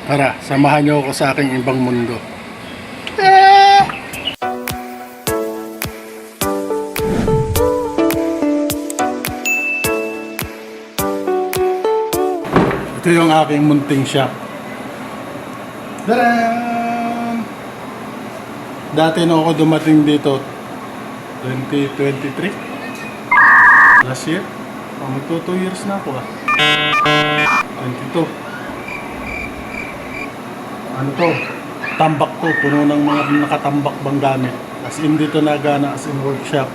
Tara, samahan niyo ako sa aking ibang mundo. Ito yung aking munting shop. Tadaan! Dati na ako dumating dito 2023 last year. Magto 2 years na ako 22. Ano to? Tambak to. Puno ng mga nakatambak bang gamit. As in dito nagana, as in workshop.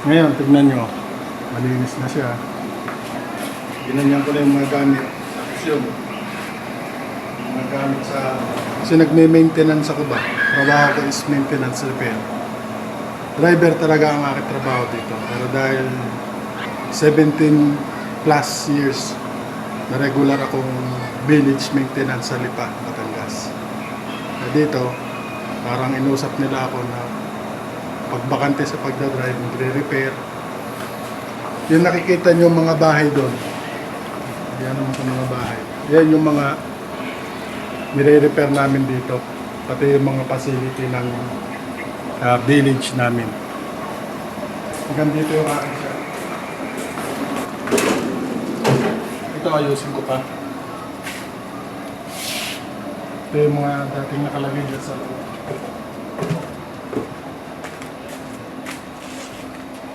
Ngayon, tignan nyo. Malinis na siya. Ginanyan ko na yung mga gamit. Tapos yun. Mga gamit sa... Kasi nagme-maintenance ako ba? Trabaho ko is maintenance repair. Driver talaga ang aking trabaho dito. Pero dahil 17 plus years na regular akong village maintenance sa Lipa, Batangas. Na dito, parang inusap nila ako na pagbakante sa pagdadrive, magre-repair. Yung nakikita nyo mga bahay doon. Yan naman sa mga bahay. Yan yung mga nire-repair namin dito. Pati yung mga facility ng village namin. Hanggang dito yung aking siya. Ito ayusin ko pa. Ito yung mga dating nakalagay dyan sa loob.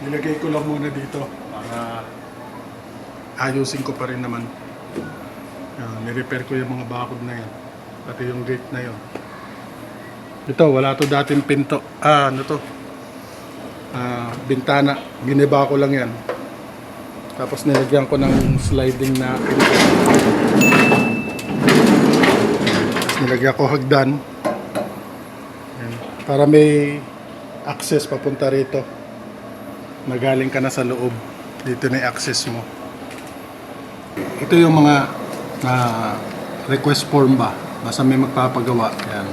Nilagay ko lang muna dito para ayusin ko pa rin naman. Nirepair ko yung mga bakod na yan. Pati yung gate na yon. Ito, wala to dating pinto. Ano to? Bintana. Giniba ko lang yan. Tapos nilagyan ko ng sliding na pinto. Tapos nilagyan ko hagdan. Yan. Para may access papunta rito. Magaling ka na sa loob. Dito na yung access mo. Ito yung mga request form ba? Basta may magpapagawa. Yan.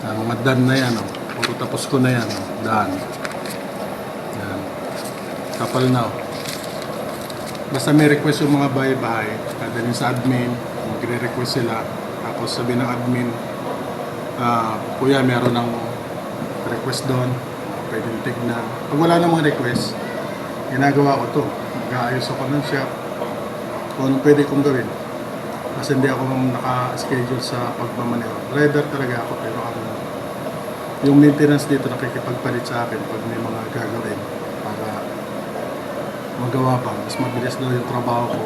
Mga done na yan. Puro tapos ko na yan. Done. Yan. Kapal na. Basta may request yung mga bahay-bahay. Dadalhin sa admin. Magre-request sila. Tapos sabi ng admin, kuya meron ng request doon. Pwedeng tignan. Pag wala namang request, ginagawa ko to. Mag-aayos ako ng shop. Kung anong pwede kong gawin. Kasi hindi ako naka-schedule sa pagmamaneho. Driver talaga ako, pero yung maintenance dito nakikipagpalit sa akin pag may mga gagawin para magawa pa. Mas mabilis daw yung trabaho ko.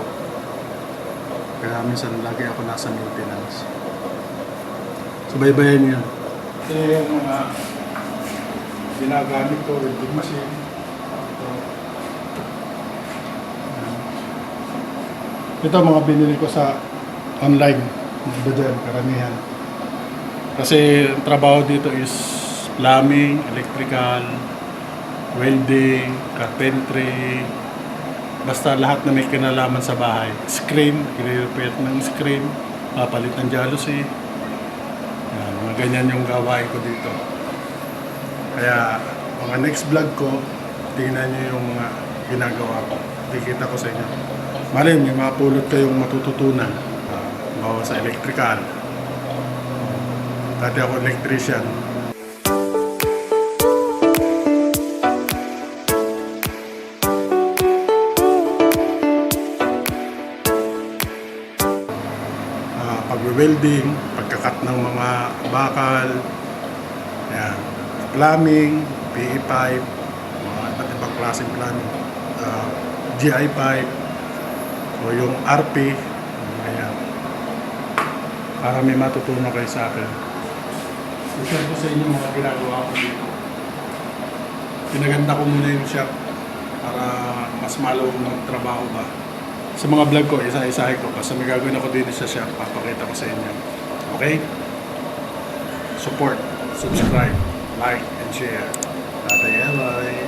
Kaya minsan lagi ako nasa maintenance. Subaybayan niyo yan. Ito yung mga ginagamit ko, welding machine. Ito mga binili ko sa online. Iba dyan, karamihan. Kasi ang trabaho dito is plumbing, electrical, welding, carpentry, basta lahat na may kinalaman sa bahay. Screen, i-repair ng screen, papalit ng jalousie. Yan, mga ganyan yung gawain ko dito. Kaya mga next vlog ko, tingnan nyo yung mga ginagawa ko. Ikita ko sa inyo. Malay nyo, mapulot kayong matututunan. Bawa sa electrical. Dati ako electrician. Pag-welding, pagkakat ng mga bakal, yan. Plumbing, PE pipe, mga iba't ibang klaseng plumbing, GI pipe, o yung RP, ayan. Para may matutunan kayo sa akin. I-share ko sa inyo mga ginagawa ko dito. Pinaganda ko muna yung shop para mas malawag ng trabaho ba. Sa mga vlog ko, isa-isahin ko. Basta may gagawin ako din sa shop, papakita ko sa inyo. Okay? Support, subscribe, like, and share. Tatay Eloy.